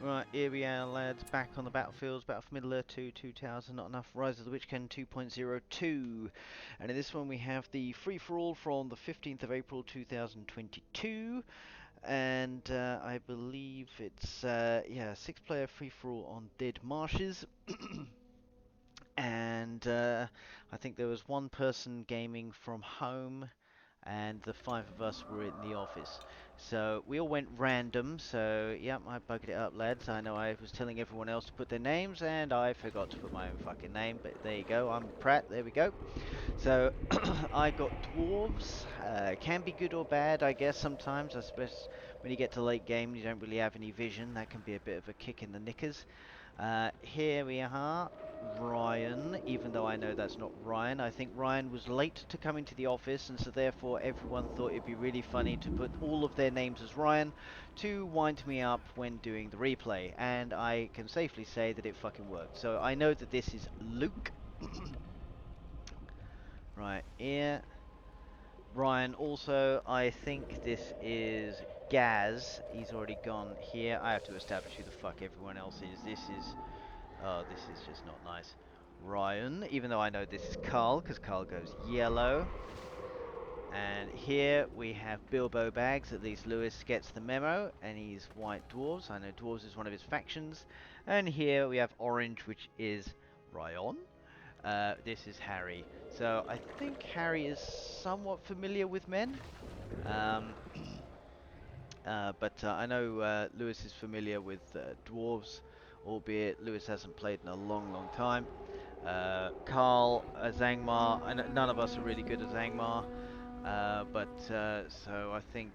Right, here we are, lads, back on the battlefields. Battle for Middle-earth 2, 2000, not enough. Rise of the Witch King 2.02. And in this one we have the free-for-all from the 15th of April 2022. And I believe it's, yeah, 6-player free-for-all on Dead Marshes. And I think there was one person gaming from home, and the 5 of us were in the office. So we all went random, so yep, I bugged it up, lads. I know I was telling everyone else to put their names, and I forgot to put my own fucking name, but there you go, I'm Pratt, there we go. So I got dwarves. Can be good or bad, I guess, sometimes. I suppose when you get to late game, you don't really have any vision. That can be a bit of a kick in the knickers. Here we are, Ryan, even though I know that's not Ryan. I think Ryan was late to come into the office, and so therefore everyone thought it'd be really funny to put all of their names as Ryan to wind me up when doing the replay. And I can safely say that it fucking worked. So I know that this is Luke. Right, here. Ryan also, I think this is Gaz. He's already gone here. I have to establish who the fuck everyone else is. This is... Oh, this is just not nice. Ryan, even though I know this is Carl, because Carl goes yellow. And here we have Bilbo Bags, at least Lewis gets the memo, and he's White Dwarves. I know Dwarves is one of his factions. And here we have Orange, which is Ryan. This is Harry. So I think Harry is somewhat familiar with men. Um, but I know Lewis is familiar with Dwarves, albeit Lewis hasn't played in a long, long time. Carl, Zangmar, none of us are really good at Zangmar, so I think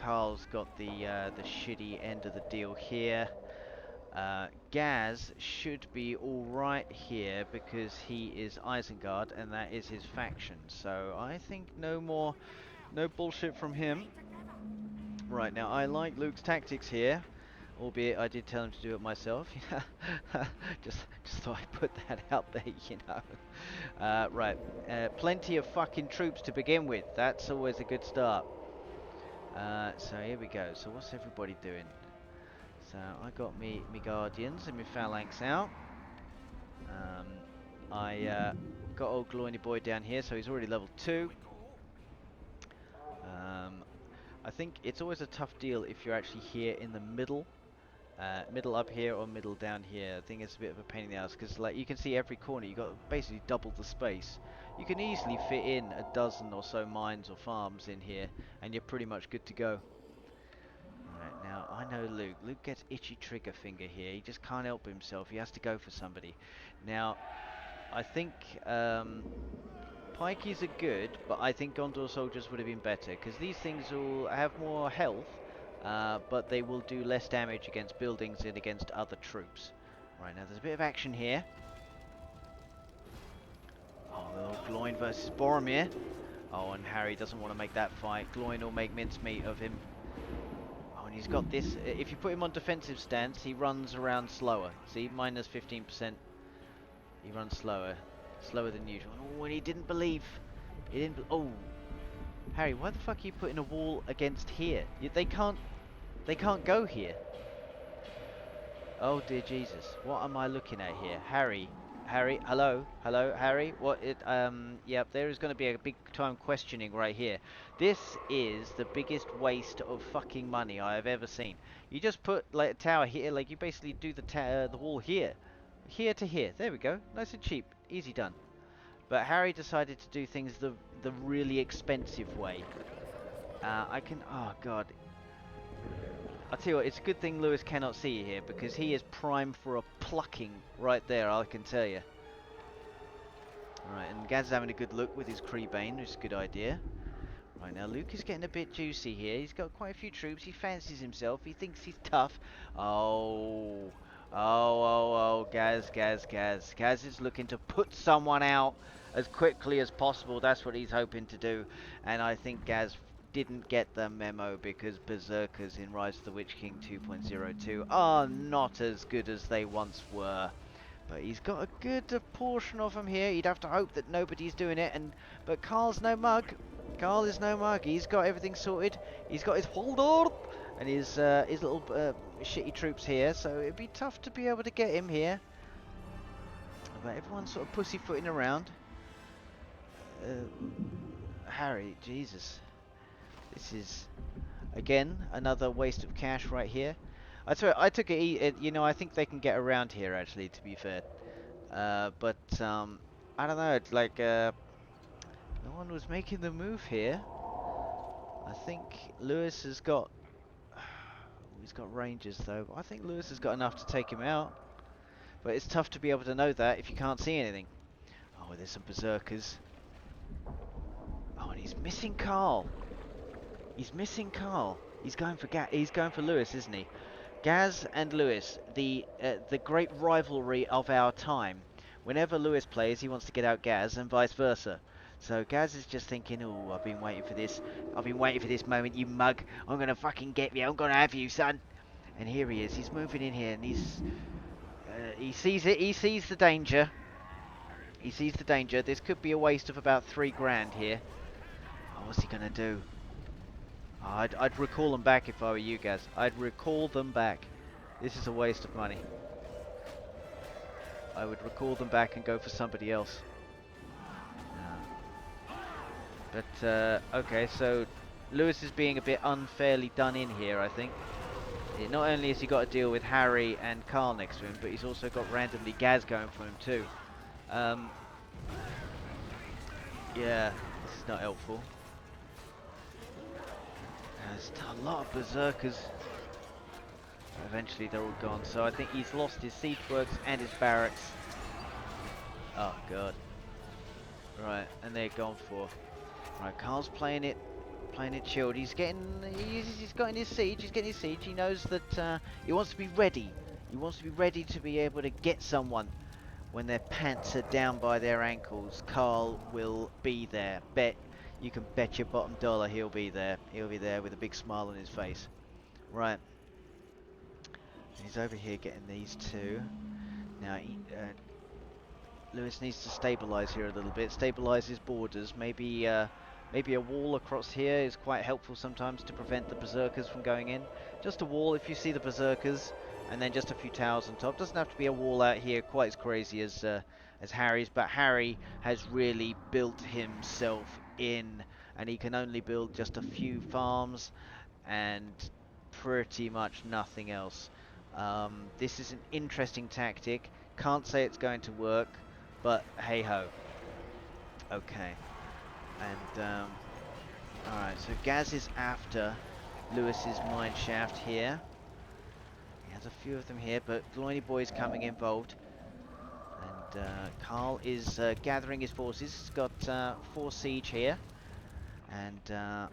Carl's got the shitty end of the deal here. Gaz should be alright here because he is Isengard and that is his faction. So I think no bullshit from him. Right, now I like Luke's tactics here, albeit I did tell him to do it myself. just thought I'd put that out there, you know. Right, plenty of fucking troops to begin with. That's always a good start. So here we go. So what's everybody doing? So I got me guardians and me phalanx out. I got old Gloiny Boy down here, so he's already level 2. I think it's always a tough deal if you're actually here in the middle. Middle up here or middle down here. I think it's a bit of a pain in the ass because, like, you can see every corner. You got basically double the space. You can easily fit in a dozen or so mines or farms in here, and you're pretty much good to go. Right, now I know Luke. Luke gets itchy trigger finger here. He just can't help himself. He has to go for somebody. Now, I think Pikeys are good, but I think Gondor soldiers would have been better because these things will have more health. But they will do less damage against buildings and against other troops. Right, now there's a bit of action here. Oh, little Gloin versus Boromir. Oh, and Harry doesn't want to make that fight. Gloin will make mincemeat of him. Oh, and he's got this. If you put him on defensive stance, he runs around slower. See, minus 15%. He runs slower. Slower than usual. Oh, and he didn't believe. He didn't. Oh. Harry, why the fuck are you putting a wall against here? They can't go here. Oh dear Jesus, what am I looking at here? Harry, hello, Harry, yep, there is going to be a big time questioning right here. This is the biggest waste of fucking money I have ever seen. You just put, like, a tower here, like, you basically do the wall here. Here to here, there we go, nice and cheap, easy done. But Harry decided to do things the really expensive way. Oh god. I'll tell you what, it's a good thing Lewis cannot see you here, because he is primed for a plucking right there, I can tell you. Alright, and Gaz is having a good look with his Creebane, which is a good idea. Right, now Luke is getting a bit juicy here. He's got quite a few troops, he fancies himself, he thinks he's tough. Gaz. Gaz is looking to put someone out as quickly as possible. That's what he's hoping to do. And I think Gaz didn't get the memo because Berserkers in Rise of the Witch King 2.02 are not as good as they once were. But he's got a good portion of them here. You'd have to hope that nobody's doing it. But Carl's no mug. Carl is no mug. He's got everything sorted. He's got his hold up. and his little shitty troops here, so it'd be tough to be able to get him here. But everyone's sort of pussyfooting around. Harry, Jesus. This is, again, another waste of cash right here. I took it, you know, I think they can get around here, actually, to be fair. But, I don't know, it's like, no one was making the move here. I think Lewis has got, he's got Rangers, though. I think Lewis has got enough to take him out. But it's tough to be able to know that if you can't see anything. Oh, there's some berserkers. Oh, and he's missing Carl. He's missing Carl. He's going for Lewis, isn't he? Gaz and Lewis, the great rivalry of our time. Whenever Lewis plays, he wants to get out Gaz, and vice versa. So Gaz is just thinking, oh, I've been waiting for this. I've been waiting for this moment, you mug. I'm gonna fucking get you. I'm gonna have you, son. And here he is. He's moving in here, and he sees it. He sees the danger. He sees the danger. This could be a waste of about 3 grand here. Oh, what's he gonna do? Oh, I'd recall them back if I were you guys. I'd recall them back. This is a waste of money. I would recall them back and go for somebody else. But, okay, so Lewis is being a bit unfairly done in here, I think. Not only has he got to deal with Harry and Carl next to him, but he's also got randomly Gaz going for him too. Yeah, this is not helpful. There's a lot of berserkers. Eventually they're all gone, so I think he's lost his siege works and his barracks. Oh god. Right, and they're gone for. Right, Carl's playing it chilled. He's got in his siege. He's getting his siege. He knows that he wants to be ready. He wants to be ready to be able to get someone when their pants are down by their ankles. Carl will be there. You can bet your bottom dollar he'll be there. He'll be there with a big smile on his face. Right. He's over here getting these two. Now, Lewis needs to stabilise here a little bit. Stabilise his borders. Maybe a wall across here is quite helpful sometimes to prevent the berserkers from going in. Just a wall if you see the berserkers, and then just a few towers on top. Doesn't have to be a wall out here quite as crazy as Harry's, but Harry has really built himself in, and he can only build just a few farms and pretty much nothing else. This is an interesting tactic. Can't say it's going to work, but hey ho. Okay. And alright, so Gaz is after Lewis's mine shaft here. He has a few of them here, but Gloiny Boy's coming involved. And Carl is gathering his forces. He's got 4 siege here. And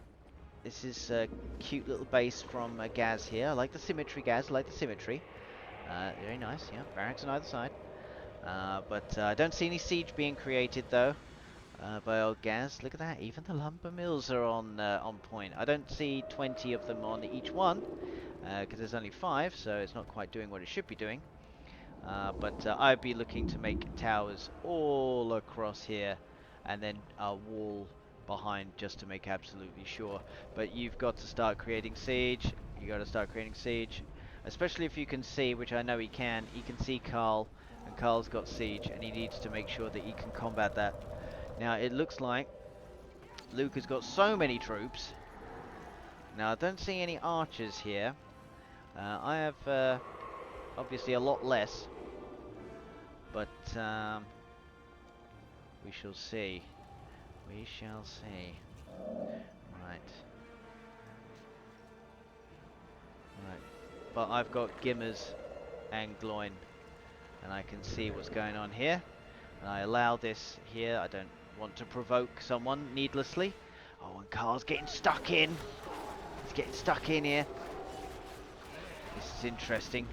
this is a cute little base from Gaz here. I like the symmetry, Gaz. I like the symmetry. Very nice, yeah. Barracks on either side. But I don't see any siege being created, though, by old Gaz. Look at that. Even the lumber mills are on point. I don't see 20 of them on each one, because there's only 5, so it's not quite doing what it should be doing. But I'd be looking to make towers all across here, and then a wall behind just to make absolutely sure. But you've got to start creating siege. You got to start creating siege, especially if you can see, which I know he can. He can see Carl, and Carl's got siege, and he needs to make sure that he can combat that. Now it looks like Luke has got so many troops. Now I don't see any archers here. I have obviously a lot less, but we shall see. We shall see. Right. Right. But I've got Gimmers and Gloin, and I can see what's going on here. And I allow this here. I don't want to provoke someone needlessly. Oh, and Carl's getting stuck in. He's getting stuck in here. This is interesting.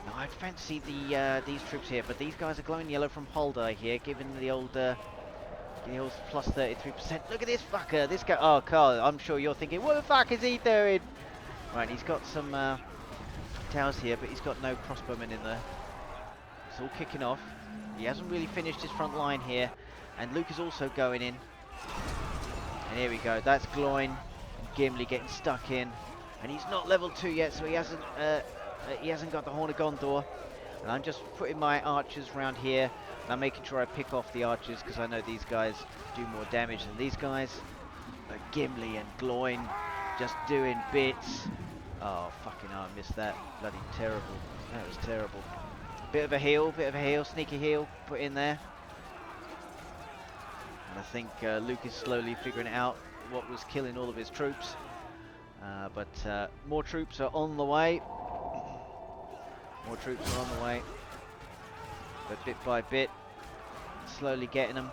Now, I'd fancy these troops here, but these guys are glowing yellow from Holdeye here, given the old plus 33%. Look at this fucker. This guy. Oh, Carl, I'm sure you're thinking, what the fuck is he doing? Right, he's got some towers here, but he's got no crossbowmen in there. It's all kicking off. He hasn't really finished his front line here, and Luke is also going in. And here we go. That's Gloin and Gimli getting stuck in. And he's not level 2 yet, so he hasn't got the Horn of Gondor. And I'm just putting my archers around here, and I'm making sure I pick off the archers because I know these guys do more damage than these guys. Gimli and Gloin just doing bits. Oh, fucking hell, I missed that. Bloody terrible. That was terrible. Bit of a heal, sneaky heal, put in there. And I think Luke is slowly figuring out what was killing all of his troops. But more troops are on the way. More troops are on the way. But bit by bit, slowly getting them.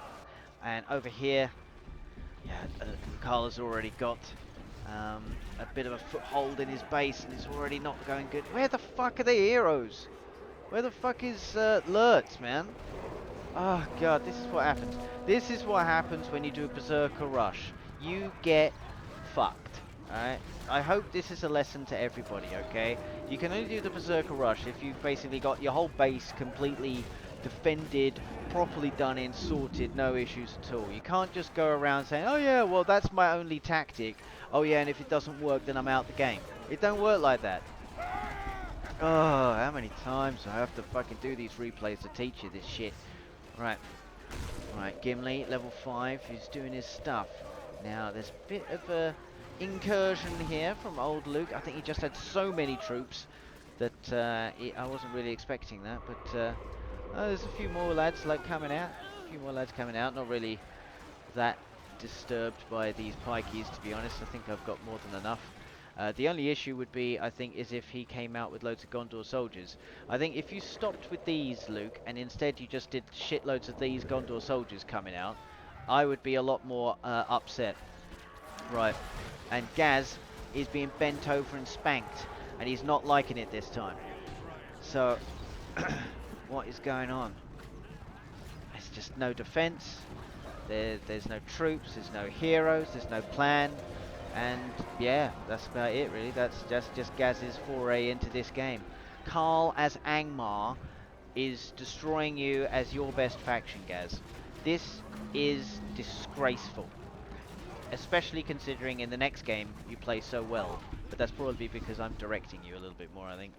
And over here, yeah, Carl has already got a bit of a foothold in his base, and it's already not going good. Where the fuck are the heroes? Where the fuck is Lurtz, man? Oh god, this is what happens. This is what happens when you do a Berserker rush. You get fucked, alright? I hope this is a lesson to everybody, okay? You can only do the Berserker rush if you've basically got your whole base completely defended, properly done in, sorted, no issues at all. You can't just go around saying, oh yeah, well that's my only tactic. Oh yeah, and if it doesn't work, then I'm out the game. It don't work like that. Oh, how many times do I have to fucking do these replays to teach you this shit? Right. Right, Gimli, level 5, he's doing his stuff. Now, there's a bit of a incursion here from old Luke. I think he just had so many troops that I wasn't really expecting that. But there's a few more lads coming out. A few more lads coming out. Not really that disturbed by these pikeys, to be honest. I think I've got more than enough. The only issue would be, I think, is if he came out with loads of Gondor soldiers. I think if you stopped with these, Luke, and instead you just did shitloads of these Gondor soldiers coming out, I would be a lot more upset. Right. And Gaz is being bent over and spanked, and he's not liking it this time. So, what is going on? There's just no defense. There's no troops, there's no heroes, there's no plan. And yeah, that's about it really. That's just Gaz's foray into this game. Carl as Angmar is destroying you as your best faction, Gaz. This is disgraceful. Especially considering in the next game you play so well. But that's probably because I'm directing you a little bit more, I think.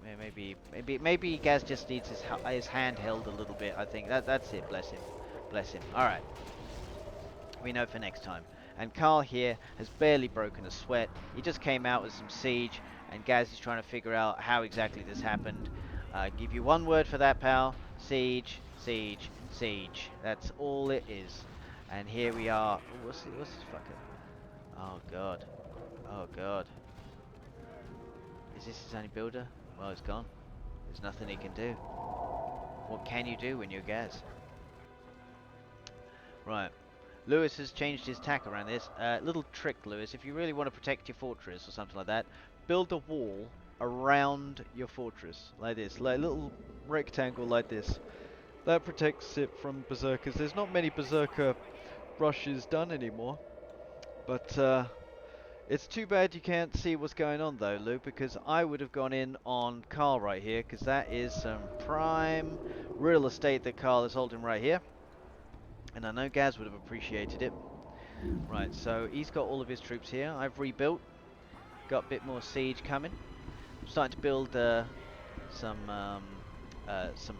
Maybe Gaz just needs his hand held a little bit, I think. That's it, bless him. Bless him. Alright. We know for next time. And Carl here has barely broken a sweat. He just came out with some siege, and Gaz is trying to figure out how exactly this happened. Give you one word for that, pal. Siege, siege, siege. That's all it is. And here we are. Ooh, what's this fucker? Oh god. Oh god. Is this his only builder? Well, it's gone. There's nothing he can do. What can you do when you're Gaz? Right. Lewis has changed his tack around this. Little trick, Lewis. If you really want to protect your fortress or something like that, build a wall around your fortress. Like this. Like a little rectangle like this. That protects it from berserkers. There's not many berserker rushes done anymore. But it's too bad you can't see what's going on though, Lou, because I would have gone in on Carl right here, because that is some prime real estate that Carl is holding right here. And I know Gaz would have appreciated it. Right, so he's got all of his troops here. I've rebuilt. Got a bit more siege coming. I'm starting to build some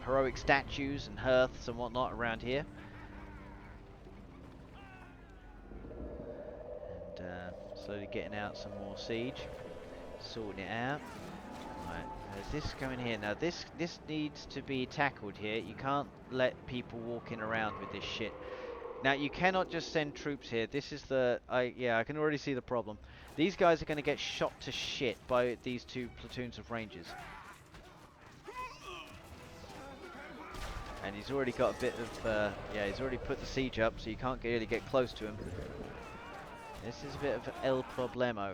heroic statues and hearths and whatnot around here. And slowly getting out some more siege. Sorting it out. Right, there's this coming here. Now this needs to be tackled here. You can't let people walking around with this shit. Now you cannot just send troops here. This is the I can already see the problem. These guys are going to get shot to shit by these two platoons of rangers. And he's already got a bit of he's already put the siege up, so you can't really get close to him. This is a bit of el problemo.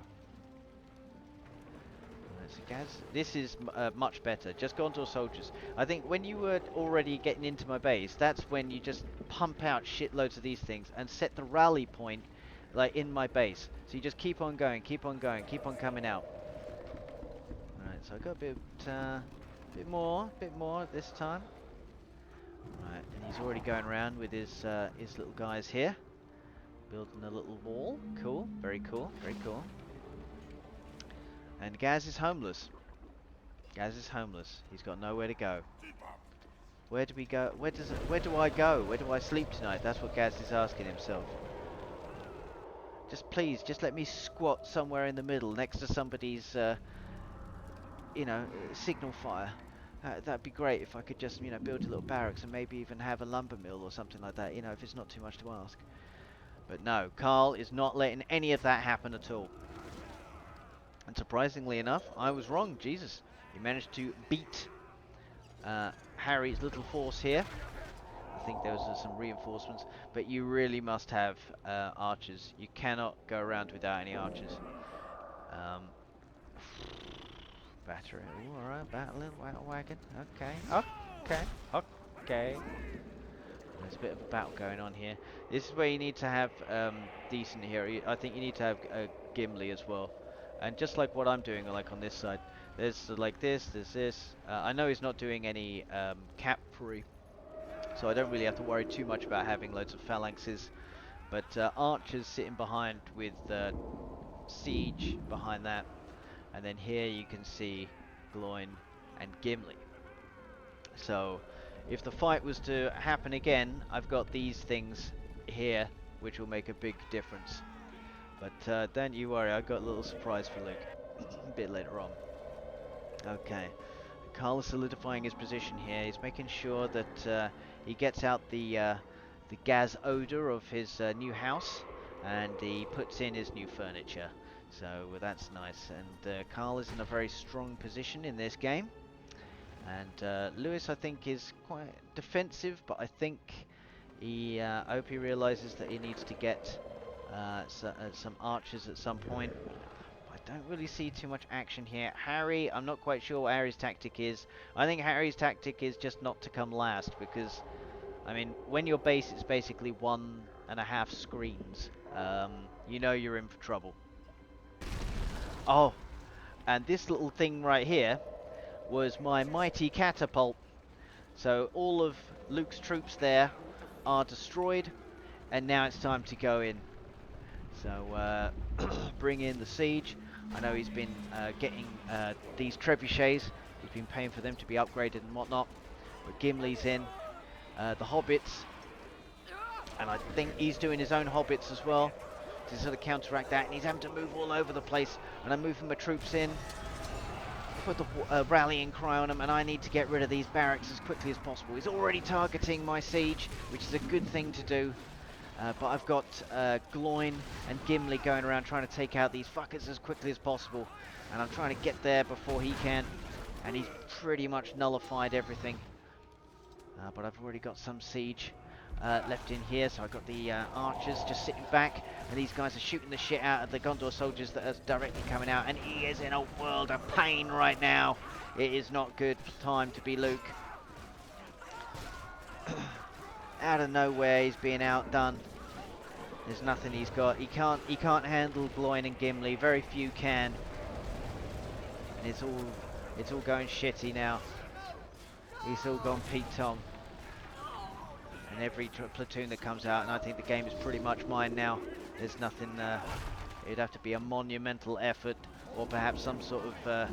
So Gaz, this is much better. Just go onto our soldiers. I think when you were already getting into my base, that's when you just pump out shitloads of these things and set the rally point like in my base. So you just keep on going, keep on going, keep on coming out. Alright, so I got a bit more this time. Right, and he's already going around with his little guys here. Building a little wall. Cool, very cool, very cool. And Gaz is homeless. Gaz is homeless. He's got nowhere to go. Where do we go? Where do I go? Where do I sleep tonight? That's what Gaz is asking himself. Just please, just let me squat somewhere in the middle next to somebody's, signal fire. That'd be great if I could just, build a little barracks and maybe even have a lumber mill or something like that, if it's not too much to ask. But no, Carl is not letting any of that happen at all. And surprisingly enough, I was wrong. Jesus, he managed to beat Harry's little force here. I think those are some reinforcements, but you really must have archers. You cannot go around without any archers. Battery. Ooh, alright, battle wagon. Okay. There's a bit of a battle going on here. This is where you need to have decent hero. I think you need to have Gimli as well. And just like what I'm doing, like on this side, there's like this, there's this. I know he's not doing any cavalry, so I don't really have to worry too much about having loads of phalanxes. But archers sitting behind with siege behind that. And then here you can see Gloin and Gimli. So if the fight was to happen again, I've got these things here, which will make a big difference. But don't you worry, I've got a little surprise for Luke a bit later on. Okay, Carl is solidifying his position here. He's making sure that he gets out the gas odor of his new house, and he puts in his new furniture. So that's nice. And Carl is in a very strong position in this game. And Lewis, I think, is quite defensive, but I think I hope he realizes that he needs to get some archers at some point. I don't really see too much action here. Harry, I'm not quite sure what Harry's tactic is. I think Harry's tactic is just not to come last, because, I mean, when your base is basically 1.5 screens, you know you're in for trouble. Oh, and this little thing right here was my mighty catapult. So all of Luke's troops there are destroyed, and now it's time to go in. So bring in the siege. I know he's been getting these trebuchets. He's been paying for them to be upgraded and whatnot. But Gimli's in. The hobbits. And I think he's doing his own hobbits as well to sort of counteract that. And he's having to move all over the place. And I'm moving my troops in. Put the rallying cry on him, and I need to get rid of these barracks as quickly as possible. He's already targeting my siege, which is a good thing to do. But I've got Gloin and Gimli going around trying to take out these fuckers as quickly as possible. And I'm trying to get there before he can. And he's pretty much nullified everything. But I've already got some siege left in here. So I've got the archers just sitting back. And these guys are shooting the shit out of the Gondor soldiers that are directly coming out. And he is in a world of pain right now. It is not good time to be Luke. Out of nowhere, he's being outdone. There's nothing he's got. He can't handle Gloin and Gimli. Very few can. And it's all going shitty now. It's all gone Pete Tong. And every platoon that comes out, and I think the game is pretty much mine now. There's nothing. It'd have to be a monumental effort, or perhaps some sort of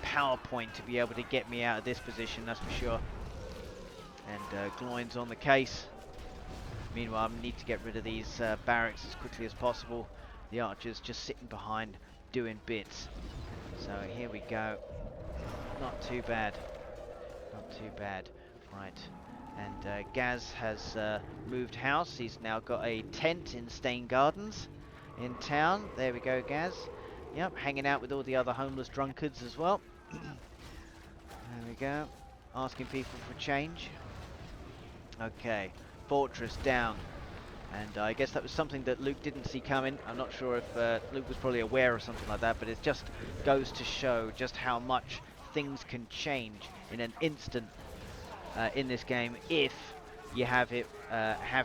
PowerPoint to be able to get me out of this position. That's for sure. And Gloin's on the case. Meanwhile, I need to get rid of these barracks as quickly as possible. The archers just sitting behind, doing bits. So here we go. Not too bad. Not too bad. Right. And Gaz has moved house. He's now got a tent in Stain Gardens in town. There we go, Gaz. Yep, hanging out with all the other homeless drunkards as well. There we go. Asking people for change. Okay, fortress down. And I guess that was something that Luke didn't see coming. I'm not sure if Luke was probably aware of something like that, but it just goes to show just how much things can change in an instant in this game if you have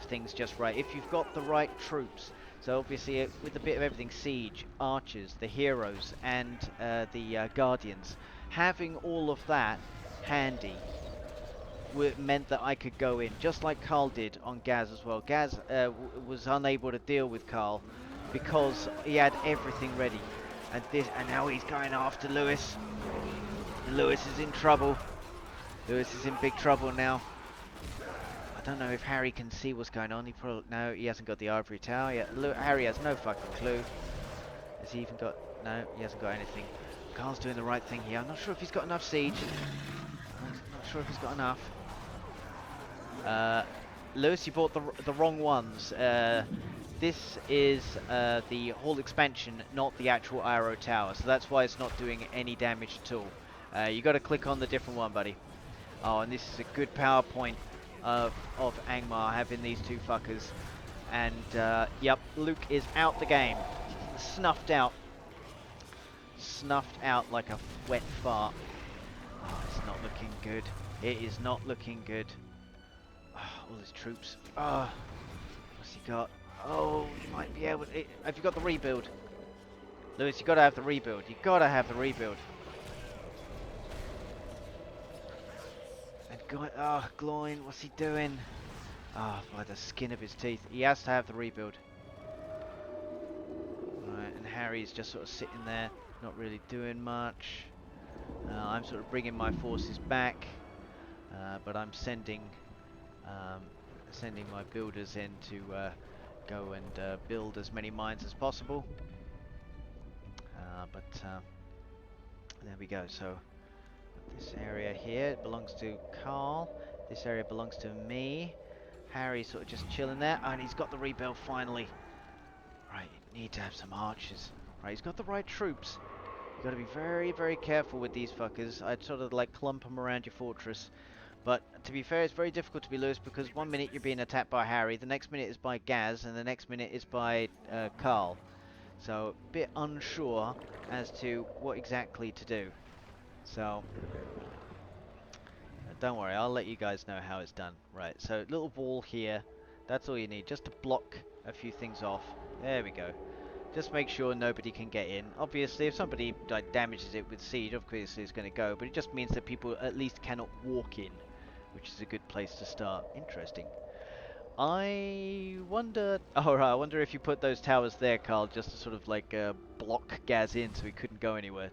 things just right. If you've got the right troops. So obviously with a bit of everything, siege, archers, the heroes, and the guardians, having all of that handy meant that I could go in, just like Carl did on Gaz as well. Gaz was unable to deal with Carl because he had everything ready. And now he's going after Lewis. Lewis is in trouble. Lewis is in big trouble now. I don't know if Harry can see what's going on. No, he hasn't got the ivory tower yet. Harry has no fucking clue. Has he even got... No, he hasn't got anything. Carl's doing the right thing here. I'm not sure if he's got enough siege. I'm not sure if he's got enough. Lewis, you bought the wrong ones. This is the hall expansion, not the actual Arrow Tower. So that's why it's not doing any damage at all. You got to click on the different one, buddy. Oh, and this is a good PowerPoint of Angmar having these two fuckers. And, yep, Luke is out the game. Snuffed out. Snuffed out like a wet fart. Oh, it's not looking good. It is not looking good. Oh, all his troops. Oh, what's he got? Oh, you might be able to... Have you got the rebuild? Lewis, you got to have the rebuild. You got to have the rebuild. Gloin, what's he doing? Ah, by the skin of his teeth. He has to have the rebuild. Right, and Harry's just sort of sitting there, not really doing much. I'm sort of bringing my forces back, but I'm sending my builders in to go and build as many mines as possible. There we go. So this area here belongs to Carl. This area belongs to me. Harry's sort of just chilling there, and he's got the rebuild finally. Right, you need to have some archers. Right, he's got the right troops. You've got to be very, very careful with these fuckers. I'd sort of like clump them around your fortress. But to be fair, it's very difficult to be Lewis because one minute you're being attacked by Harry, the next minute is by Gaz, and the next minute is by Carl. So, a bit unsure as to what exactly to do. So, don't worry, I'll let you guys know how it's done. Right, so little wall here. That's all you need, just to block a few things off. There we go. Just make sure nobody can get in. Obviously, if somebody like damages it with siege, obviously it's going to go. But it just means that people at least cannot walk in, which is a good place to start. Interesting. I wonder... Oh, right, I wonder if you put those towers there, Carl, just to sort of like block Gaz in so he couldn't go anywhere.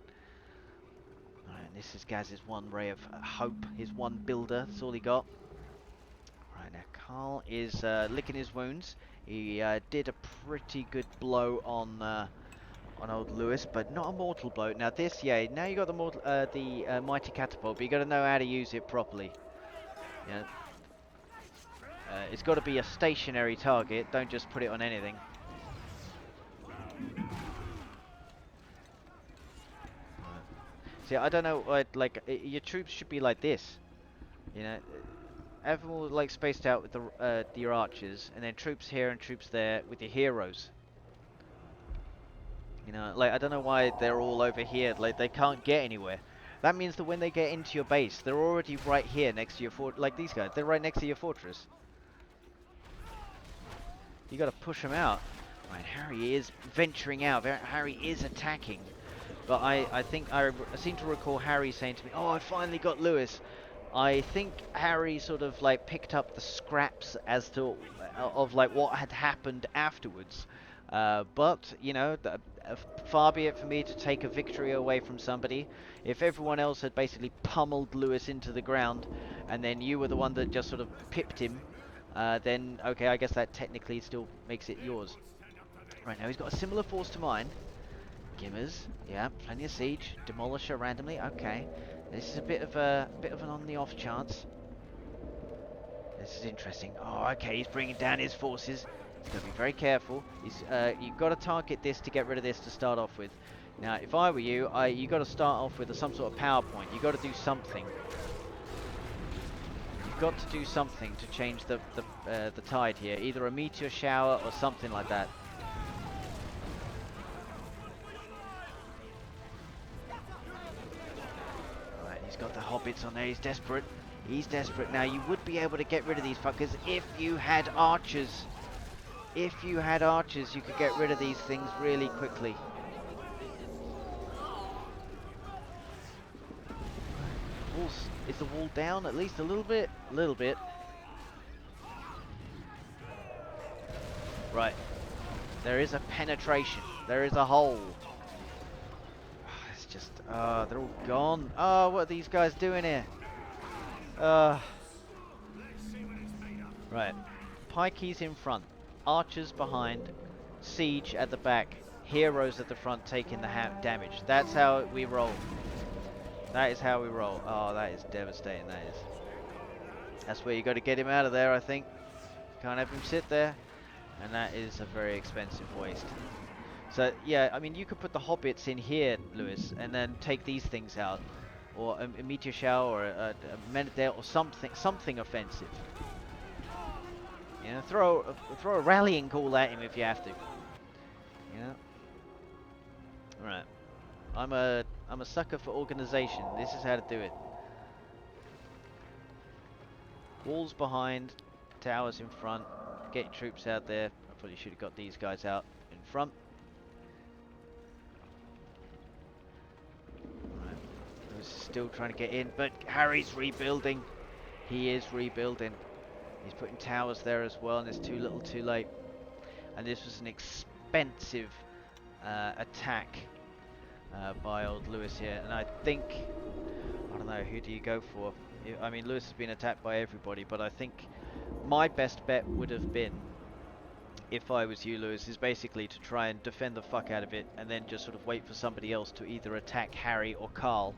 Alright, and this is Gaz's one ray of hope, his one builder, that's all he got. Right, now Carl is licking his wounds. He did a pretty good blow on old Lewis, but not a mortal blow. Now this, yeah, now you got the mighty catapult, but you got to know how to use it properly. Yeah. It's got to be a stationary target. Don't just put it on anything. See, I don't know. Like your troops should be like this. You know, have them all like spaced out with the your archers, and then troops here and troops there with your heroes. You know, like I don't know why they're all over here. Like they can't get anywhere. That means that when they get into your base, they're already right here next to your fort. Like these guys, they're right next to your fortress. You got to push them out. Right, Harry is venturing out. Harry is attacking. But I think I seem to recall Harry saying to me, "Oh, I finally got Lewis." I think Harry sort of like picked up the scraps as to of like what had happened afterwards. But you know, far be it for me to take a victory away from somebody. If everyone else had basically pummeled Lewis into the ground, and then you were the one that just sort of pipped him, then okay, I guess that technically still makes it yours. Right, now he's got a similar force to mine. Gimmers, yeah, plenty of siege. Demolisher randomly, okay. This is a bit of an on the off chance. This is interesting. Oh, okay, he's bringing down his forces. He's got to be very careful. You've got to target this to get rid of this to start off with. Now, if I were you, you got to start off with some sort of power point. You got to do something. You've got to do something to change the tide here. Either a meteor shower or something like that. Right, he's got the hobbits on there. He's desperate. He's desperate. Now, you would be able to get rid of these fuckers if you had archers. If you had archers, you could get rid of these things really quickly. Is the wall down at least a little bit? A little bit. Right. There is a penetration. There is a hole. just, they're all gone. Oh, what are these guys doing here? Uh, right. Pikeys in front, archers behind, siege at the back, heroes at the front taking the damage. That's how we roll. That is how we roll. Oh, that is devastating, that is. That's where you got to get him out of there, I think. Can't have him sit there. And that is a very expensive waste. So, yeah, I mean, you could put the hobbits in here, Lewis, and then take these things out. Or a meteor shower, or a Menadale, or something offensive. You know, throw a rallying call at him if you have to. You know? Right. I'm a sucker for organization. This is how to do it. Walls behind, towers in front. Get your troops out there. I probably should have got these guys out in front. Right. Lewis is still trying to get in, but Harry's rebuilding. He is rebuilding. He's putting towers there as well, and it's too little too late. And this was an expensive attack by old Lewis here. And I think, I don't know, who do you go for? I mean, Lewis has been attacked by everybody, but I think my best bet would have been, if I was you, Lewis, is basically to try and defend the fuck out of it, and then just sort of wait for somebody else to either attack Harry or Carl.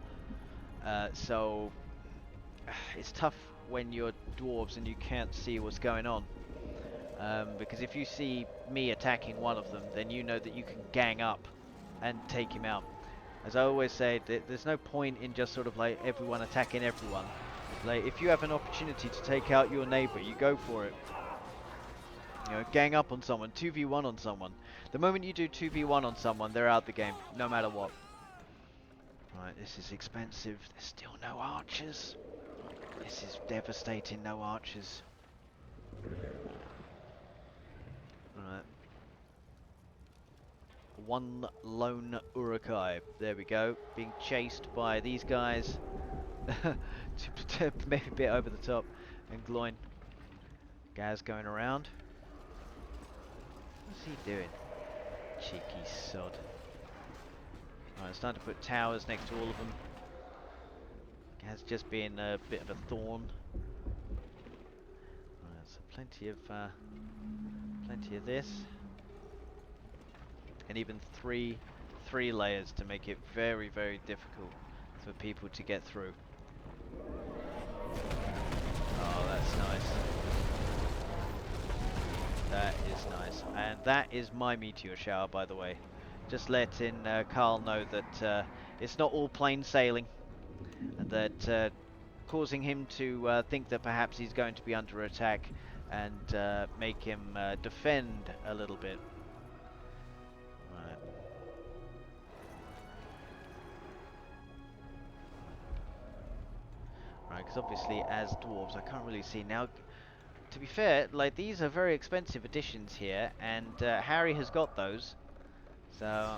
So it's tough when you're dwarves and you can't see what's going on. Because if you see me attacking one of them, then you know that you can gang up and take him out. As I always say, there's no point in just sort of like everyone attacking everyone. Like, if you have an opportunity to take out your neighbor, you go for it. You know, gang up on someone, 2v1 on someone. The moment you do 2v1 on someone, they're out the game, no matter what. Right, this is expensive. There's still no archers. This is devastating, no archers. Right. One lone Urukai. There we go. Being chased by these guys. Maybe a bit over the top. And Gloin. Gaz going around. What's he doing? Cheeky sod. Right, it's time to put towers next to all of them. Gaz just being a bit of a thorn. Right, so plenty of this. And even three layers to make it very, very difficult for people to get through. Oh, that's nice. That is nice. And that is my meteor shower, by the way. Just letting Carl know that it's not all plain sailing. And that causing him to think that perhaps he's going to be under attack and make him defend a little bit. Right. Right, because obviously as dwarves I can't really see now. To be fair, like, these are very expensive additions here, and Harry has got those, so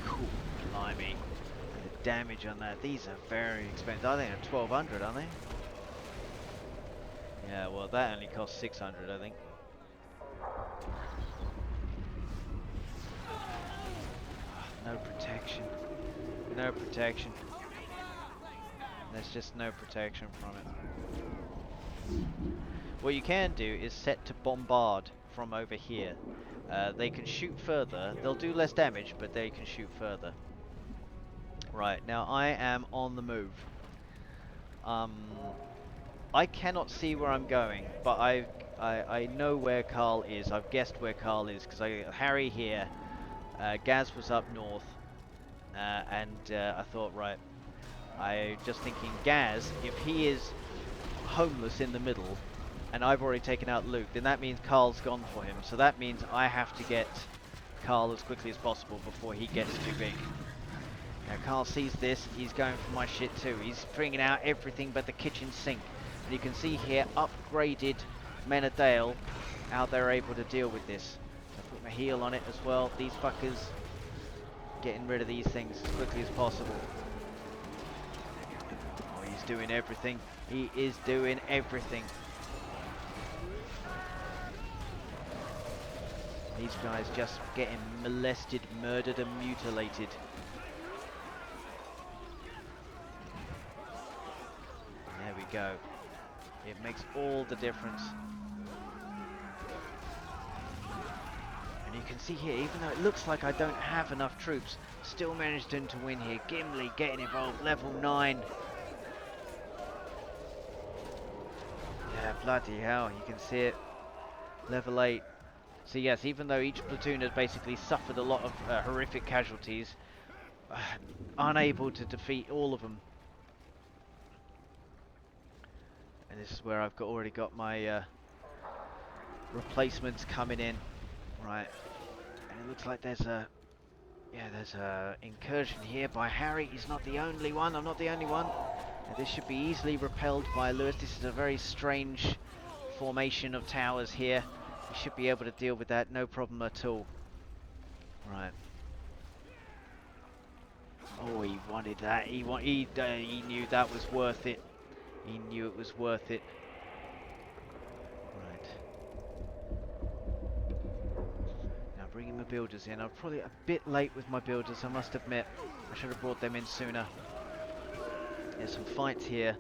cool, blimey, the damage on that. These are very expensive. I think they're 1200, aren't they? Yeah, well, that only costs 600, I think. No protection. No protection. There's just no protection from it. What you can do is set to bombard from over here. They can shoot further. They'll do less damage, but they can shoot further. Right, now I am on the move. I cannot see where I'm going, but I know where Carl is. I've guessed where Carl is because I got Harry here. Gaz was up north, and I thought, right, I just thinking, Gaz, if he is homeless in the middle, and I've already taken out Luke, then that means Carl's gone for him. So that means I have to get Carl as quickly as possible before he gets too big. Now Carl sees this, he's going for my shit too. He's bringing out everything but the kitchen sink. And you can see here, upgraded Menadale, how they're able to deal with this. So I put my heel on it as well. These fuckers, getting rid of these things as quickly as possible. Oh, he's doing everything. He is doing everything. These guys just getting molested, murdered and mutilated. There we go. It makes all the difference. And you can see here, even though it looks like I don't have enough troops, still managed to win here. Gimli getting involved, level 9. Yeah, bloody hell, you can see it. Level 8. So yes, even though each platoon has basically suffered a lot of horrific casualties, unable to defeat all of them. And this is where I've already got my replacements coming in. Right, and it looks like there's a incursion here by Harry. He's not the only one. I'm not the only one. And this should be easily repelled by Lewis. This is a very strange formation of towers here. You should be able to deal with that, no problem at all. Right. Oh, he wanted that. He knew that was worth it. He knew it was worth it. Right. Now bringing my builders in. I'm probably a bit late with my builders, I must admit. I should have brought them in sooner. There's some fights here,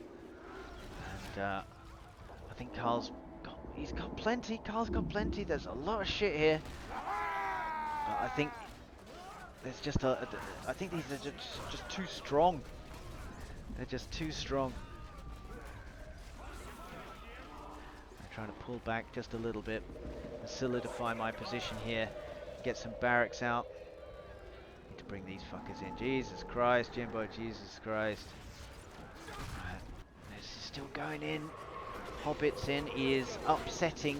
and I think he's got plenty. Carl's got plenty. There's a lot of shit here. But I think there's just I think these are just too strong. They're just too strong. I'm trying to pull back just a little bit and solidify my position here. Get some barracks out. Need to bring these fuckers in. Jesus Christ, Jimbo, Jesus Christ. Right. This is still going in. Hobbits in. He is upsetting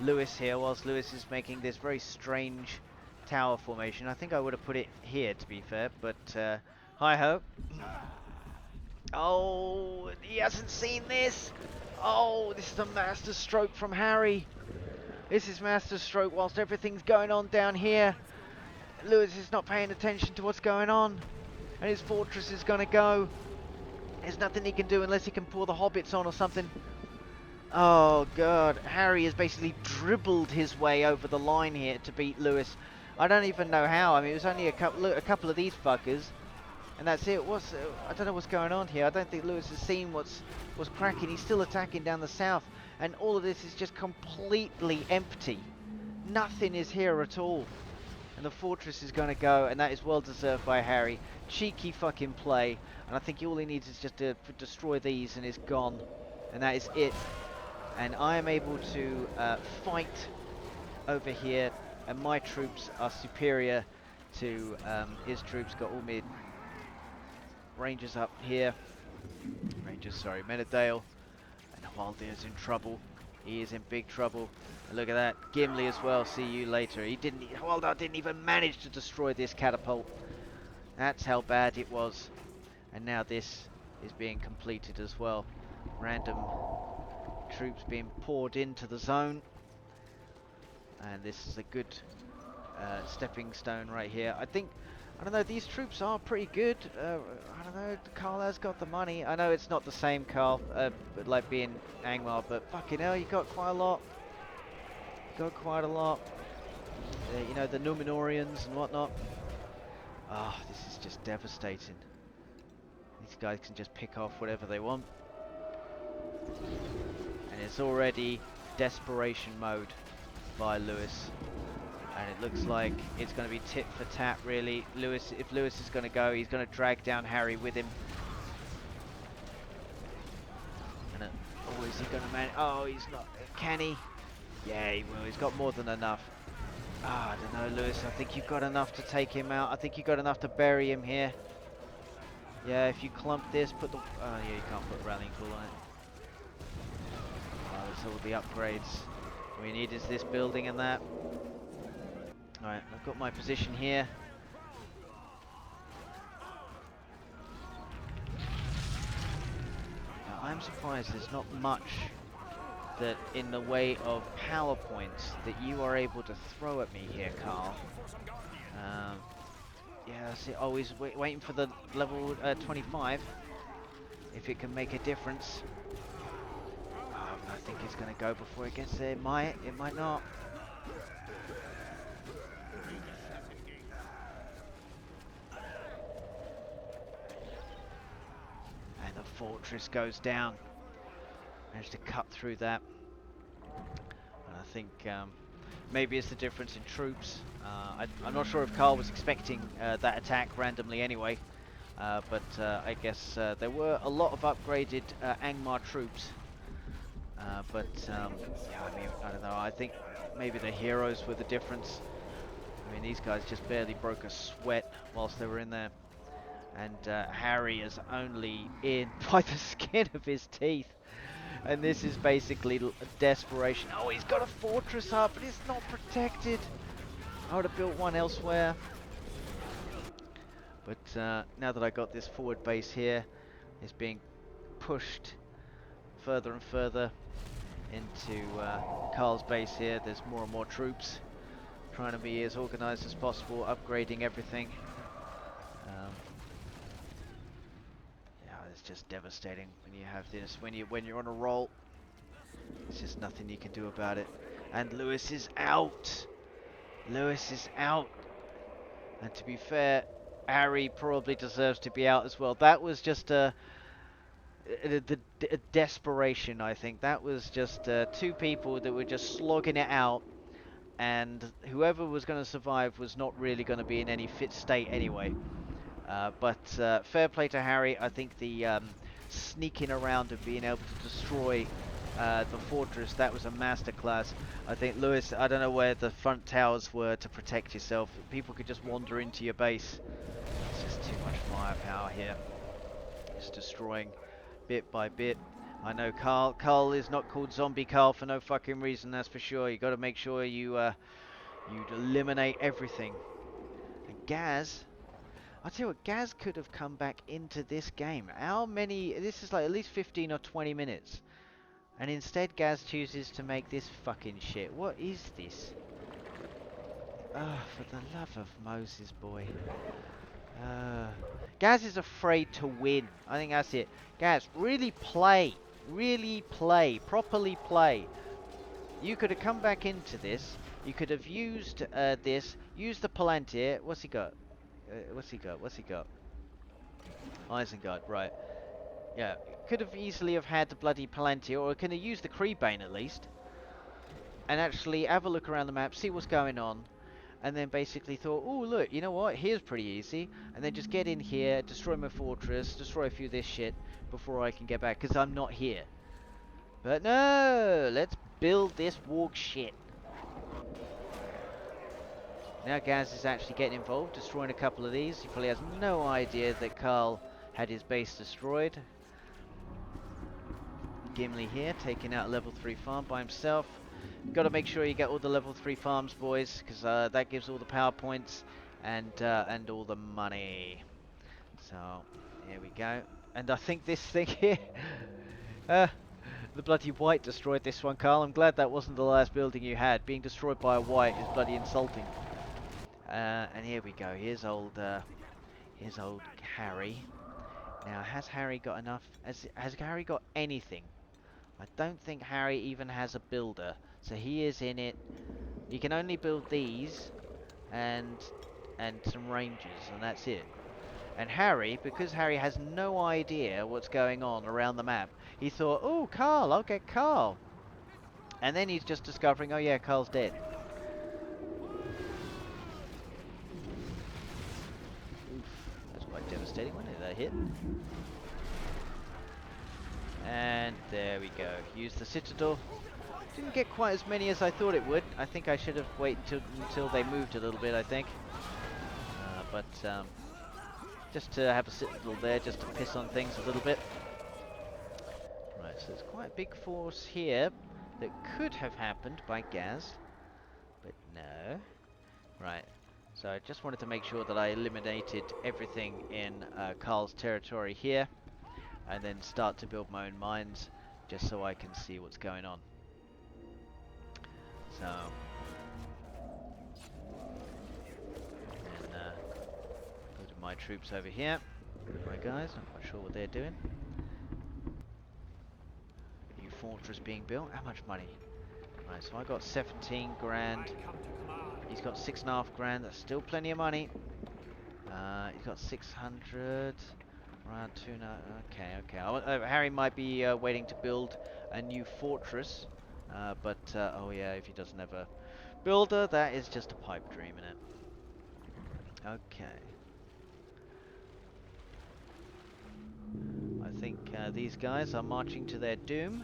Lewis here, whilst Lewis is making this very strange tower formation. I think I would have put it here, to be fair, but hi-ho. Oh, he hasn't seen this. Oh, this is a master stroke from Harry. This is master stroke whilst everything's going on down here. Lewis is not paying attention to what's going on, and his fortress is going to go. There's nothing he can do unless he can pour the hobbits on or something. Oh god, Harry has basically dribbled his way over the line here to beat Lewis. I don't even know how. I mean, it was only a couple of these fuckers, and that's it. I don't know what's going on here. I don't think Lewis has seen what's cracking. He's still attacking down the south, and all of this is just completely empty. Nothing is here at all, and the fortress is going to go, and that is well deserved by Harry. Cheeky fucking play, and I think all he needs is just to destroy these, and it's gone, and that is it. And I am able to fight over here, and my troops are superior to his troops. Got all mid Rangers up here. Rangers, sorry, Menadale. And Waldir's in trouble. He is in big trouble. And look at that, Gimli as well. See you later. Waldar didn't even manage to destroy this catapult. That's how bad it was. And now this is being completed as well. Random troops being poured into the zone, and this is a good stepping stone right here. I don't know, these troops are pretty good. I don't know, Carl has got the money. I know it's not the same, Carl, but like being Angmar, but fucking hell, you got quite a lot. You know, the Numenorians and whatnot. Oh, this is just devastating. These guys can just pick off whatever they want. And it's already desperation mode by Lewis, and it looks like it's going to be tit for tat, really. If Lewis is going to go, he's going to drag down Harry with him. And oh, is he going to manage? Oh, he's not. Can he? Yeah, he will. He's got more than enough. I don't know, Lewis. I think you've got enough to take him out. I think you've got enough to bury him here. Yeah, if you clump this, put the. Oh, yeah, you can't put rallying call on it. All the upgrades we need is this building and that. Alright, I've got my position here. Now, I'm surprised there's not much that in the way of PowerPoints that you are able to throw at me here, Carl. Yeah, see, always waiting for the level 25, if it can make a difference. I think it's going to go before it gets there. It might not. fortress goes down. Managed to cut through that. And I think maybe it's the difference in troops. I'm not sure if Carl was expecting that attack randomly anyway. But I guess there were a lot of upgraded Angmar troops. Yeah, I mean, I don't know. I think maybe the heroes were the difference. I mean, these guys just barely broke a sweat whilst they were in there. And Harry is only in by the skin of his teeth. And this is basically desperation. Oh, he's got a fortress up, but it's not protected. I would have built one elsewhere. But now that I got this forward base here, it's being pushed further and further into Carl's base here. There's more and more troops trying to be as organized as possible, upgrading everything. Yeah, it's just devastating when you have this. When you're on a roll, there's just nothing you can do about it. And Lewis is out. Lewis is out. And to be fair, Harry probably deserves to be out as well. That was just a desperation, I think. That was just two people that were just slogging it out, and whoever was going to survive was not really going to be in any fit state anyway. But fair play to Harry. I think the sneaking around and being able to destroy the fortress, that was a masterclass. I think Lewis, I don't know where the front towers were to protect yourself. People could just wander into your base. It's just too much firepower here. Just destroying bit by bit. I know Carl is not called Zombie Carl for no fucking reason, that's for sure. You got to make sure you eliminate everything. And Gaz, I'll tell you what, Gaz could have come back into this game. How many? This is like at least 15 or 20 minutes. And instead Gaz chooses to make this fucking shit. What is this? Oh, for the love of Moses, boy. Gaz is afraid to win. I think that's it. Gaz, really play. Really play. Properly play. You could have come back into this. You could have used this. Used the Palantir. What's he got? What's he got? Isengard, right. Yeah, could have easily have had the bloody Palantir, or could have used the Creebane at least. And actually have a look around the map, see what's going on. And then basically thought, oh look, you know what, here's pretty easy. And then just get in here, destroy my fortress, destroy a few of this shit before I can get back, because I'm not here. But no, let's build this warg shit. Now Gaz is actually getting involved, destroying a couple of these. He probably has no idea that Carl had his base destroyed. Gimli here, taking out a level 3 farm by himself. Got to make sure you get all the level 3 farms, boys, because that gives all the power points and all the money. So, here we go. And I think this thing here, the bloody white destroyed this one, Carl. I'm glad that wasn't the last building you had. Being destroyed by a white is bloody insulting. And here we go. Here's old Harry. Now, has Harry got enough? Has Harry got anything? I don't think Harry even has a builder, so he is in it. You can only build these and some rangers, and that's it. And Harry, because Harry has no idea what's going on around the map, he thought, oh, Carl, I'll get Carl. And then he's just discovering, oh yeah, Carl's dead. Oof, that's quite devastating, wasn't it, that hit? And there we go. Use the Citadel. Didn't get quite as many as I thought it would. I think I should have waited until they moved a little bit, I think. But just to have a Citadel there, just to piss on things a little bit. Right, so there's quite a big force here that could have happened by Gaz. But no. Right, so I just wanted to make sure that I eliminated everything in Carl's territory here. And then start to build my own mines, just so I can see what's going on. So, and go to my troops over here. My guys, I'm not sure what they're doing. New fortress being built. How much money? Right, so I got 17 grand. He's got 6.5 grand. That's still plenty of money. He's got 600. Round 2 now. Okay, okay. Harry might be waiting to build a new fortress. Oh yeah, if he doesn't have a builder, that is just a pipe dream, innit? Okay. I think these guys are marching to their doom.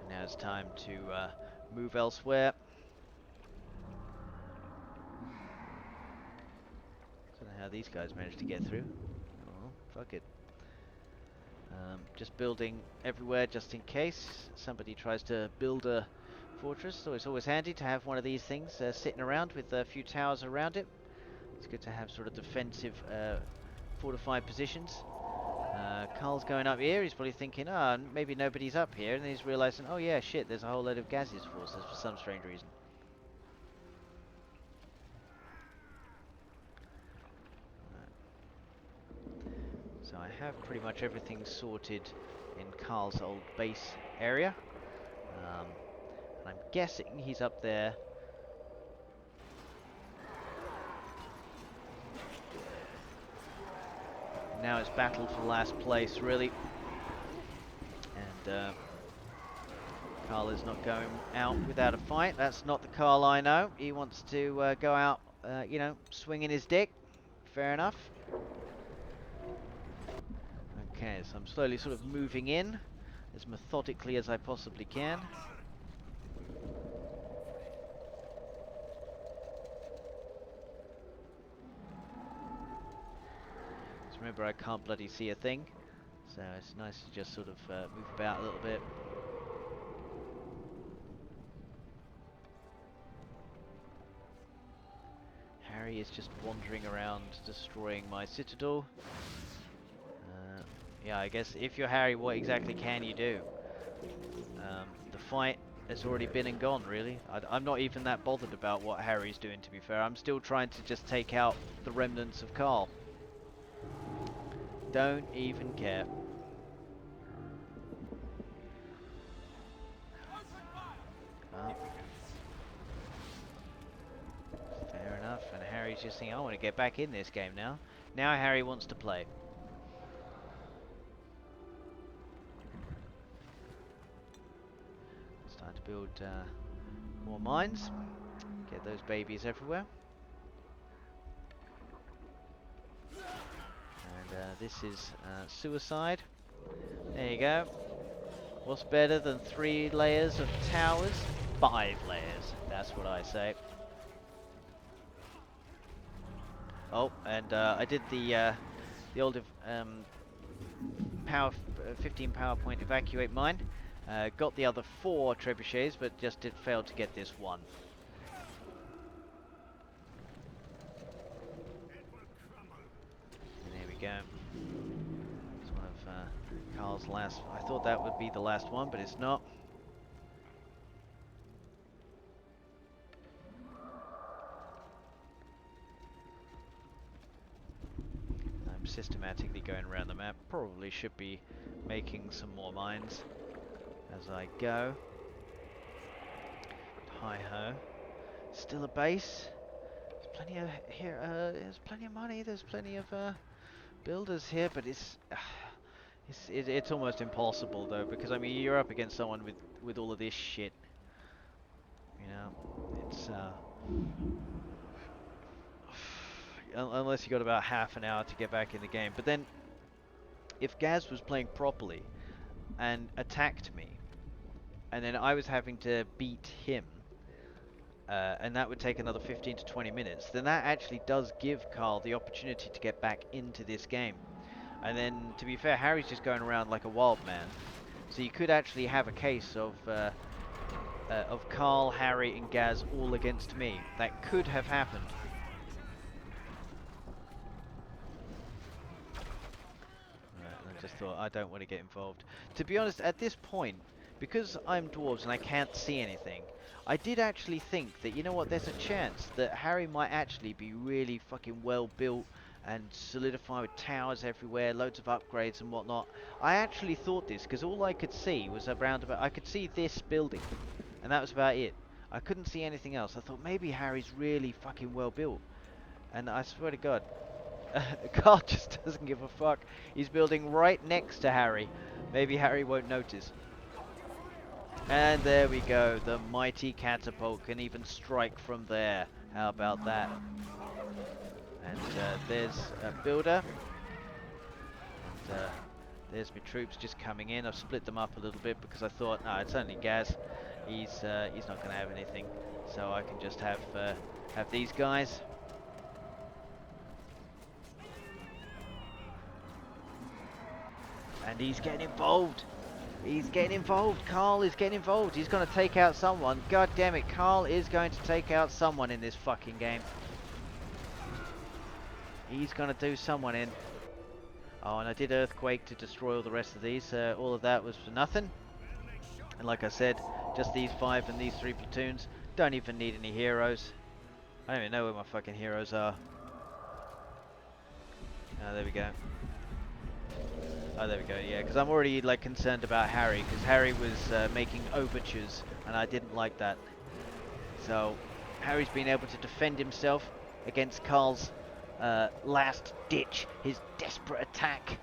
And now it's time to move elsewhere. Don't know how these guys managed to get through. Oh, fuck it. Just building everywhere just in case somebody tries to build a fortress. So it's always handy to have one of these things sitting around with a few towers around it. It's good to have sort of defensive fortified positions. Carl's going up here. He's probably thinking, oh, maybe nobody's up here. And then he's realizing, oh yeah, shit, there's a whole load of gaseous forces for some strange reason. So I have pretty much everything sorted in Carl's old base area. And I'm guessing he's up there. Now it's battle for last place, really. And Carl is not going out without a fight. That's not the Carl I know. He wants to go out, you know, swinging his dick. Fair enough. Okay, so I'm slowly sort of moving in as methodically as I possibly can. Just remember, I can't bloody see a thing, so it's nice to just sort of move about a little bit. Harry is just wandering around destroying my citadel. Yeah, I guess if you're Harry, what exactly can you do? The fight has already been and gone, really. I'm not even that bothered about what Harry's doing, to be fair. I'm still trying to just take out the remnants of Carl. Don't even care. Fair enough, and Harry's just thinking, I want to get back in this game now. Now Harry wants to play. It's time to build more mines. Get those babies everywhere. And this is suicide. There you go. What's better than 3 layers of towers? 5 layers. That's what I say. Oh, and I did the old 15 power point evacuate mine. Got the other 4 trebuchets, but just failed to get this one. And there we go. It's one of Carl's last. I thought that would be the last one, but it's not. I'm systematically going around the map. Probably should be making some more mines as I go. Hi ho. Still a base. There's plenty of here. There's plenty of money. There's plenty of builders here, but it's almost impossible though, because I mean you're up against someone with all of this shit. You know, it's unless you got about half an hour to get back in the game. But then, if Gaz was playing properly and attacked me, and then I was having to beat him, and that would take another 15 to 20 minutes, then that actually does give Carl the opportunity to get back into this game. And then, to be fair, Harry's just going around like a wild man. So you could actually have a case of Carl, Harry, and Gaz all against me. That could have happened. I just thought, I don't want to get involved. To be honest, at this point, because I'm dwarves and I can't see anything, I did actually think that, you know what, there's a chance that Harry might actually be really fucking well built and solidify with towers everywhere, loads of upgrades and whatnot. I actually thought this because all I could see was around about. I could see this building, and that was about it. I couldn't see anything else. I thought maybe Harry's really fucking well built, and I swear to God, Carl just doesn't give a fuck. He's building right next to Harry. Maybe Harry won't notice. And there we go. The mighty catapult can even strike from there. How about that? And there's a builder. And there's my troops just coming in. I've split them up a little bit because I thought, no, it's only Gaz. He's not going to have anything, so I can just have these guys. And he's getting involved. He's getting involved. Carl is getting involved. He's going to take out someone. God damn it, Carl is going to take out someone in this fucking game. He's going to do someone in. Oh, and I did earthquake to destroy all the rest of these. All of that was for nothing. And like I said, just these 5 and these 3 platoons. Don't even need any heroes. I don't even know where my fucking heroes are. Oh, there we go. Oh, there we go, yeah, because I'm already, like, concerned about Harry, because Harry was making overtures, and I didn't like that. So, Harry's been able to defend himself against Carl's last ditch, his desperate attack.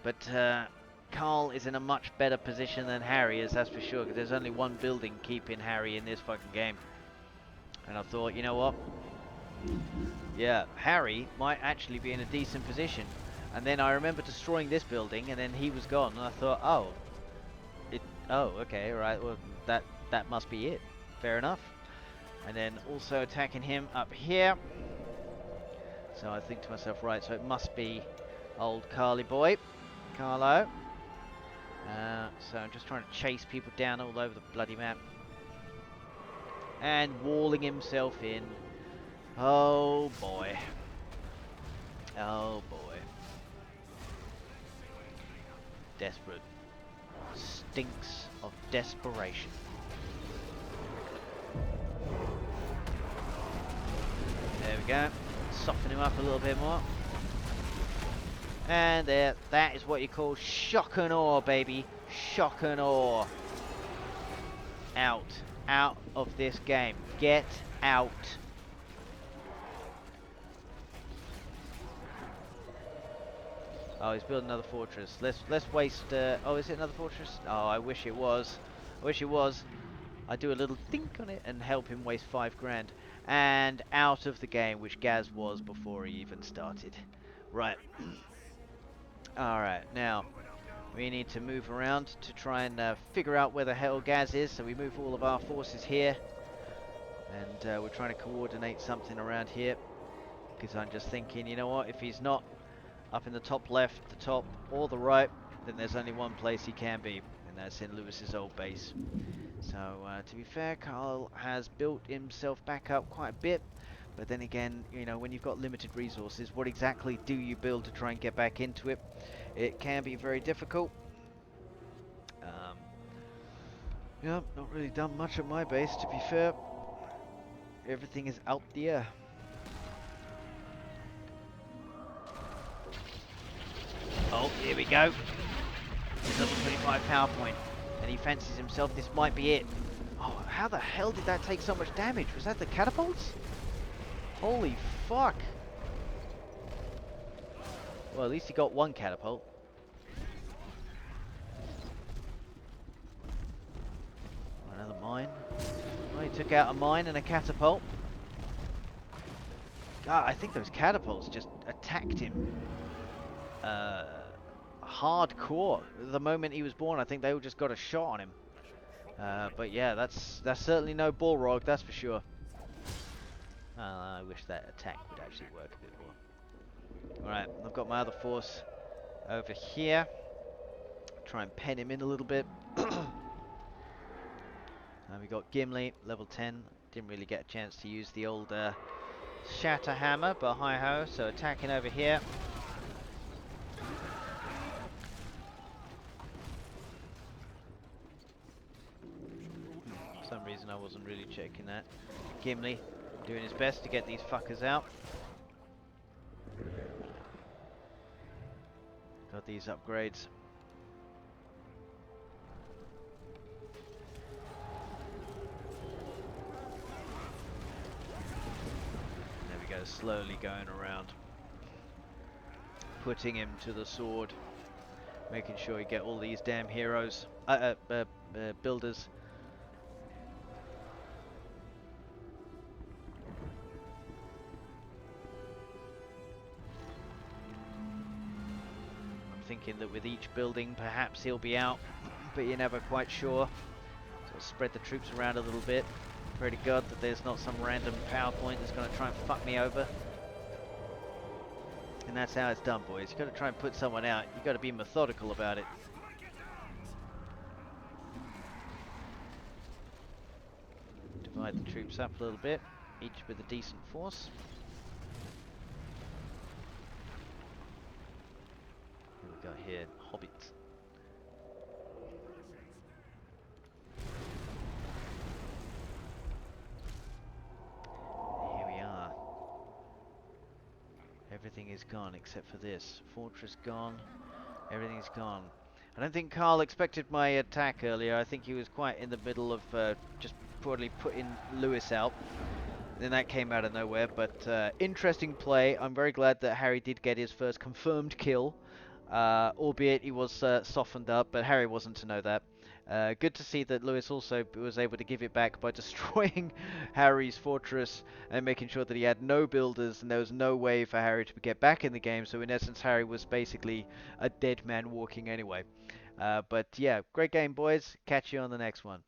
But Carl is in a much better position than Harry is, that's for sure, because there's only one building keeping Harry in this fucking game. And I thought, you know what? Yeah, Harry might actually be in a decent position. And then I remember destroying this building, and then he was gone, and I thought, oh, okay, right, well, that must be it. Fair enough. And then also attacking him up here. So I think to myself, right, so it must be old Carly boy, Carlo. So I'm just trying to chase people down all over the bloody map. And walling himself in. Oh boy. Oh boy. Desperate. Stinks of desperation. There we go. Soften him up a little bit more. And there, that is what you call shock and awe, baby. Shock and awe. Out. Out of this game. Get out. Oh, he's building another fortress. Let's waste. Oh, is it another fortress? Oh, I wish it was. I wish it was. I do a little think on it and help him waste 5 grand. And out of the game, which Gaz was before he even started. Right. Alright, now we need to move around to try and figure out where the hell Gaz is. So we move all of our forces here. And we're trying to coordinate something around here. Because I'm just thinking, you know what, if he's not up in the top left, the top, or the right, then there's only one place he can be, and that's in Lewis's old base. So, to be fair, Carl has built himself back up quite a bit, but then again, you know, when you've got limited resources, what exactly do you build to try and get back into it? It can be very difficult. Yeah, not really done much at my base, to be fair. Everything is out there. Oh, here we go. He's level 25 PowerPoint. And he fancies himself, this might be it. Oh, how the hell did that take so much damage? Was that the catapults? Holy fuck. Well, at least he got one catapult. Another mine. Oh, he took out a mine and a catapult. God, I think those catapults just attacked him. Hardcore. The moment he was born, I think they all just got a shot on him. But yeah, that's certainly no Balrog, that's for sure. I wish that attack would actually work a bit more. Alright, I've got my other force over here. Try and pen him in a little bit. We got Gimli, level 10. Didn't really get a chance to use the old shatter hammer, but hi-ho, so attacking over here. For some reason I wasn't really checking that. Gimli doing his best to get these fuckers out. Got these upgrades. There we go, slowly going around. Putting him to the sword. Making sure you get all these damn heroes. Builders. I'm thinking that with each building, perhaps he'll be out, but you're never quite sure. So spread the troops around a little bit. Pray to God that there's not some random PowerPoint that's going to try and fuck me over. And that's how it's done, boys. You've got to try and put someone out. You've got to be methodical about it. Divide the troops up a little bit, each with a decent force. What we got here? Hobbits. Here we are. Everything is gone except for this. Fortress gone. Everything's gone. I don't think Carl expected my attack earlier. I think he was quite in the middle of just probably putting Lewis out. Then that came out of nowhere, but interesting play. I'm very glad that Harry did get his first confirmed kill, albeit he was softened up, but Harry wasn't to know that. Good to see that Lewis also was able to give it back by destroying Harry's fortress and making sure that he had no builders and there was no way for Harry to get back in the game. So in essence, Harry was basically a dead man walking anyway. But yeah, great game, boys. Catch you on the next one.